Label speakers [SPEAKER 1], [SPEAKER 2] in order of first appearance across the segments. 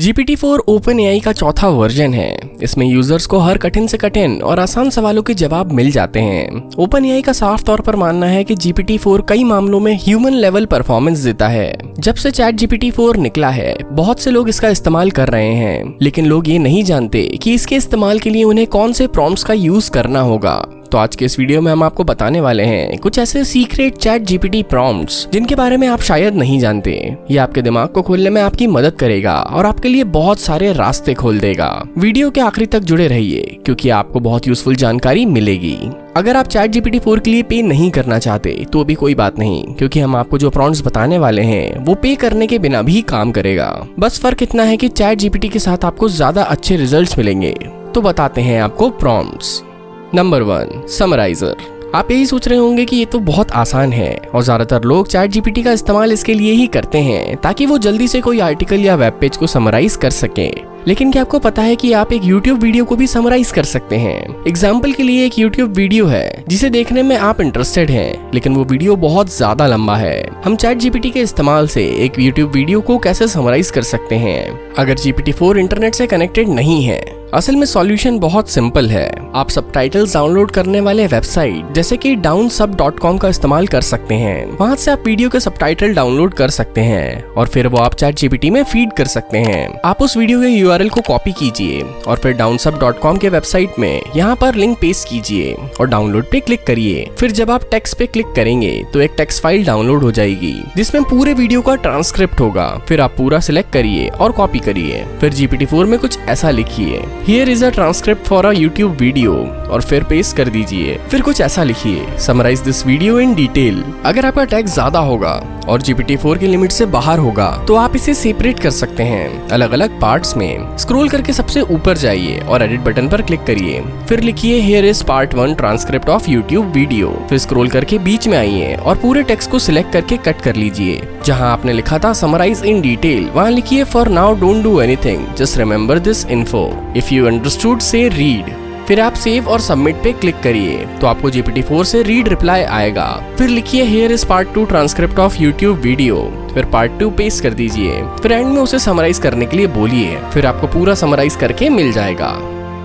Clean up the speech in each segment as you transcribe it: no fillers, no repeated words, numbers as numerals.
[SPEAKER 1] GPT-4 OpenAI का चौथा version है। इसमें यूजर्स को हर कठिन से कठिन और आसान सवालों के जवाब मिल जाते हैं। OpenAI का साफ तौर पर मानना है कि GPT-4 कई मामलों में ह्यूमन लेवल परफॉर्मेंस देता है। जब से ChatGPT-4 निकला है, बहुत से लोग इसका इस्तेमाल कर रहे हैं, लेकिन लोग ये नहीं जानते कि इसके इस्तेमाल के लिए उन्हें कौन से प्रॉम्प्ट्स का यूज करना होगा। तो आज के इस वीडियो में हम आपको बताने वाले हैं कुछ ऐसे सीक्रेट ChatGPT प्रॉम्प्ट्स जिनके बारे में आप शायद नहीं जानते। ये आपके दिमाग को खोलने में आपकी मदद करेगा और आपके लिए बहुत सारे रास्ते खोल देगा। वीडियो के आखिरी तक जुड़े रहिए क्योंकि आपको बहुत यूजफुल जानकारी मिलेगी। अगर आप ChatGPT-4 के लिए पे नहीं करना चाहते तो भी कोई बात नहीं, क्योंकि हम आपको जो प्रॉम्प्ट्स बताने वाले हैं वो पे करने के बिना भी काम करेगा। बस फर्क इतना है कि ChatGPT के साथ आपको ज्यादा अच्छे रिजल्ट्स मिलेंगे। तो बताते हैं आपको प्रॉम्प्ट्स। नंबर 1, समराइजर। आप यही सोच रहे होंगे कि ये तो बहुत आसान है और ज्यादातर लोग ChatGPT का इस्तेमाल इसके लिए ही करते हैं ताकि वो जल्दी से कोई आर्टिकल या वेब पेज को समराइज कर सके। लेकिन क्या आपको पता है कि आप एक YouTube वीडियो को भी समराइज कर सकते हैं? एग्जाम्पल के लिए एक YouTube वीडियो है जिसे देखने में आप इंटरेस्टेड हैं, लेकिन वो वीडियो बहुत ज्यादा लंबा है। हम ChatGPT के इस्तेमाल से एक YouTube वीडियो को कैसे समराइज कर सकते हैं? अगर GPT-4 इंटरनेट से कनेक्टेड नहीं है, असल में सॉल्यूशन बहुत सिंपल है। आप सबटाइटल्स डाउनलोड करने वाले वेबसाइट जैसे कि downsub.com का इस्तेमाल कर सकते हैं। वहां से आप वीडियो के सबटाइटल डाउनलोड कर सकते हैं और फिर वो आप ChatGPT में फीड कर सकते हैं। आप उस वीडियो के URL को कॉपी कीजिए और फिर downsub.com के वेबसाइट में यहाँ पर लिंक पेस्ट कीजिए और डाउनलोड पे क्लिक करिए। फिर जब आप टेक्स्ट पे क्लिक करेंगे तो एक टेक्स्ट फाइल डाउनलोड हो जाएगी जिसमें पूरे वीडियो का ट्रांसक्रिप्ट होगा। फिर आप पूरा सिलेक्ट करिए और कॉपी करिए। फिर GPT-4 में कुछ ऐसा लिखिए, Here is a transcript for a YouTube video, और फिर पेस्ट कर दीजिए। फिर कुछ ऐसा लिखिए, Summarize this video in detail। अगर आपका टेक्स्ट ज्यादा होगा और GPT-4 की लिमिट से बाहर होगा तो आप इसे सेपरेट कर सकते हैं अलग अलग पार्ट्स में। स्क्रॉल करके सबसे ऊपर जाइए और एडिट बटन पर क्लिक करिए। फिर लिखिए Here is part 1 transcript of YouTube video। फिर स्क्रॉल करके बीच में आइए और पूरे टेक्स्ट को सिलेक्ट करके कट कर लीजिए। जहां आपने लिखा था Summarize in detail, वहां लिखिए For now don't do anything, just remember this info. If you understood, say read। फिर आप सेव और सबमिट पे क्लिक करिए तो आपको GPT-4 से रीड रिप्लाई आएगा। फिर लिखिए Here is part 2 transcript of YouTube video। फिर पार्ट 2 पेस्ट कर दीजिए। फिर एंड में उसे समराइज करने के लिए बोलिए। फिर आपको पूरा समराइज करके मिल जाएगा।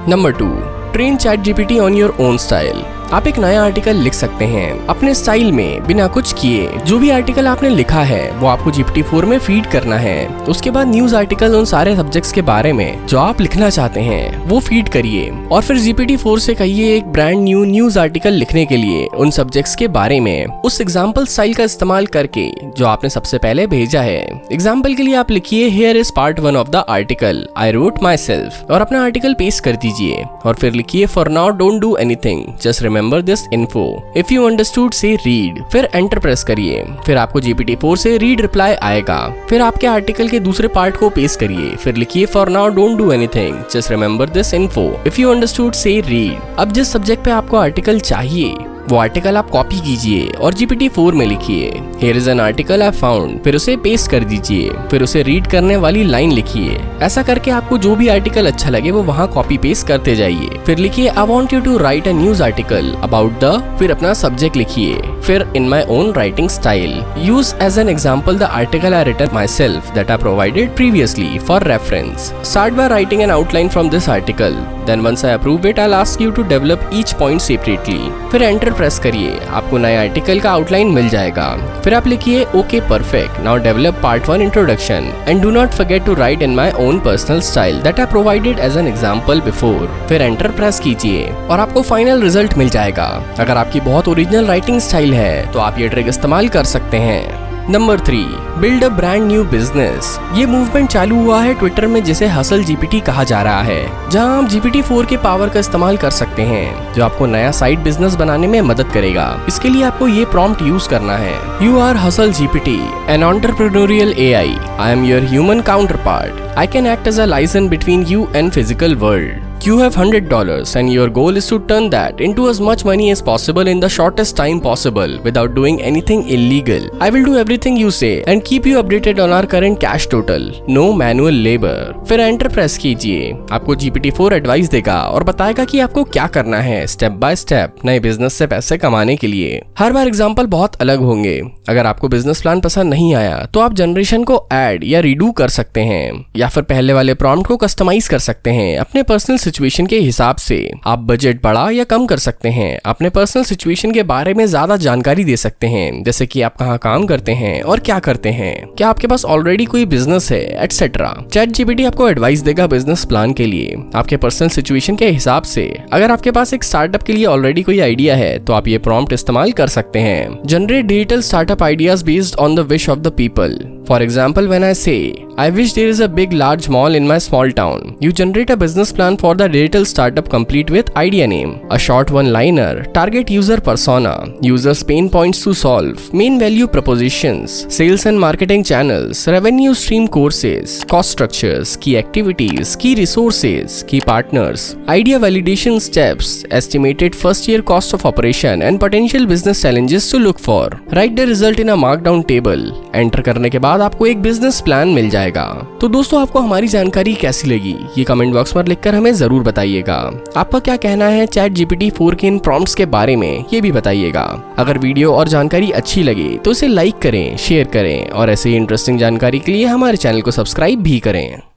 [SPEAKER 1] Number 2, train ChatGPT on your own style. आप एक नया आर्टिकल लिख सकते हैं अपने स्टाइल में बिना कुछ किए। जो भी आर्टिकल आपने लिखा है वो आपको GPT-4 में फीड करना है। उसके बाद न्यूज आर्टिकल उन सारे सब्जेक्ट्स के बारे में जो आप लिखना चाहते हैं वो फीड करिए और फिर GPT-4 से कहिए एक ब्रांड न्यू न्यूज आर्टिकल लिखने के लिए उन सब्जेक्ट्स के बारे में उस एग्जाम्पल स्टाइल का इस्तेमाल करके जो आपने सबसे पहले भेजा है। एग्जाम्पल के लिए आप लिखिए Here is part 1 of the article I wrote myself और अपना आर्टिकल पेस्ट कर दीजिए और फिर लिखिए For now don't do anything, just remember this info. If you understood, say read। फिर एंटर प्रेस करिए। फिर आपको GPT-4 से रीड रिप्लाई आएगा। फिर आपके आर्टिकल के दूसरे पार्ट को पेस्ट करिए। फिर लिखिए For now don't do anything, just remember this info. If you understood, say read। अब जिस सब्जेक्ट पे आपको आर्टिकल चाहिए वो आर्टिकल आप कॉपी कीजिए और GPT-4 में लिखिए Here is an article I found। फिर उसे पेस्ट कर दीजिए। फिर उसे रीड करने वाली लाइन लिखिए। ऐसा करके आपको जो भी आर्टिकल अच्छा लगे वो वहाँ कॉपी पेस्ट करते जाइए। फिर लिखिए I want you to write a news article about the, फिर अपना सब्जेक्ट लिखिए। फिर in my own writing style, use as an example the article I written myself that I provided previously for reference। Start by writing an outline from this article, then once I approve it I'll ask you to develop each point separately। फिर enter press करिए। आपको नए article का outline मिल जाएगा। फिर आप लिखिए okay perfect, now develop part 1 introduction and do not forget to write in my own personal style that I provided as an example before. फिर एंटर प्रेस कीजिए और आपको फाइनल रिजल्ट मिल जाएगा। अगर आपकी बहुत ओरिजिनल राइटिंग स्टाइल है तो आप ये ट्रिक इस्तेमाल कर सकते हैं। Number 3, build a brand new business. ये मूवमेंट चालू हुआ है ट्विटर में जिसे हसल GPT कहा जा रहा है, जहां आप GPT-4 के पावर का इस्तेमाल कर सकते हैं जो आपको नया साइड बिजनेस बनाने में मदद करेगा। इसके लिए आपको ये प्रॉम्प्ट यूज करना है You are Hustle GPT, an entrepreneurial AI. I am your human counterpart. I can act as a liaison between you and physical world. You have $100 and your goal is to turn that into as much money as possible in the shortest time possible without doing anything illegal. I will do everything you say and keep you updated on our current cash total. No manual labor. फिर enter press कीजिए। आपको GPT-4 advice देगा और बताएगा कि आपको क्या करना है स्टेप बाय स्टेप नए बिजनेस से पैसे कमाने के लिए। हर बार एग्जाम्पल बहुत अलग होंगे। अगर आपको बिजनेस प्लान पसंद नहीं आया तो आप जनरेशन को ऐड या रीडू कर सकते हैं या फिर पहले वाले प्रॉम्प्ट को कस्टमाइज कर सकते हैं अपने पर्सनल सिचुएशन के हिसाब से। आप बजट बढ़ा या कम कर सकते हैं, अपने पर्सनल सिचुएशन के बारे में ज्यादा जानकारी दे सकते हैं, जैसे कि आप कहाँ काम करते हैं और क्या करते हैं, क्या आपके पास ऑलरेडी कोई बिजनेस है, एटसेट्रा। ChatGPT आपको एडवाइस देगा बिजनेस प्लान के लिए आपके पर्सनल सिचुएशन के हिसाब से। अगर आपके पास एक स्टार्टअप के लिए ऑलरेडी कोई आइडिया है तो आप ये प्रॉम्प्ट इस्तेमाल कर सकते हैं। Generate digital startup ideas based on the wish of the people. For example, when I say, I wish there is a big large mall in my small town, you generate a business plan for the digital startup complete with idea name, a short one-liner, target user persona, users pain points to solve, main value propositions, sales and marketing channels, revenue stream courses, cost structures, key activities, key resources, key partners, idea validation steps, estimated first year cost of operation and potential business challenges to look for. Write the result in a markdown table. Enter करने के बाद आपको एक business plan मिल जाएगा। तो दोस्तों आपको हमारी जानकारी कैसी लगी ये कमेंट बॉक्स में लिखकर हमें जरूर बताइएगा। आपका क्या कहना है ChatGPT-4 के इन प्रॉम्प्ट्स के बारे में ये भी बताइएगा। अगर वीडियो और जानकारी अच्छी लगे तो इसे लाइक करें, शेयर करें और ऐसे ही इंटरेस्टिंग जानकारी के लिए हमारे चैनल को सब्सक्राइब भी करें।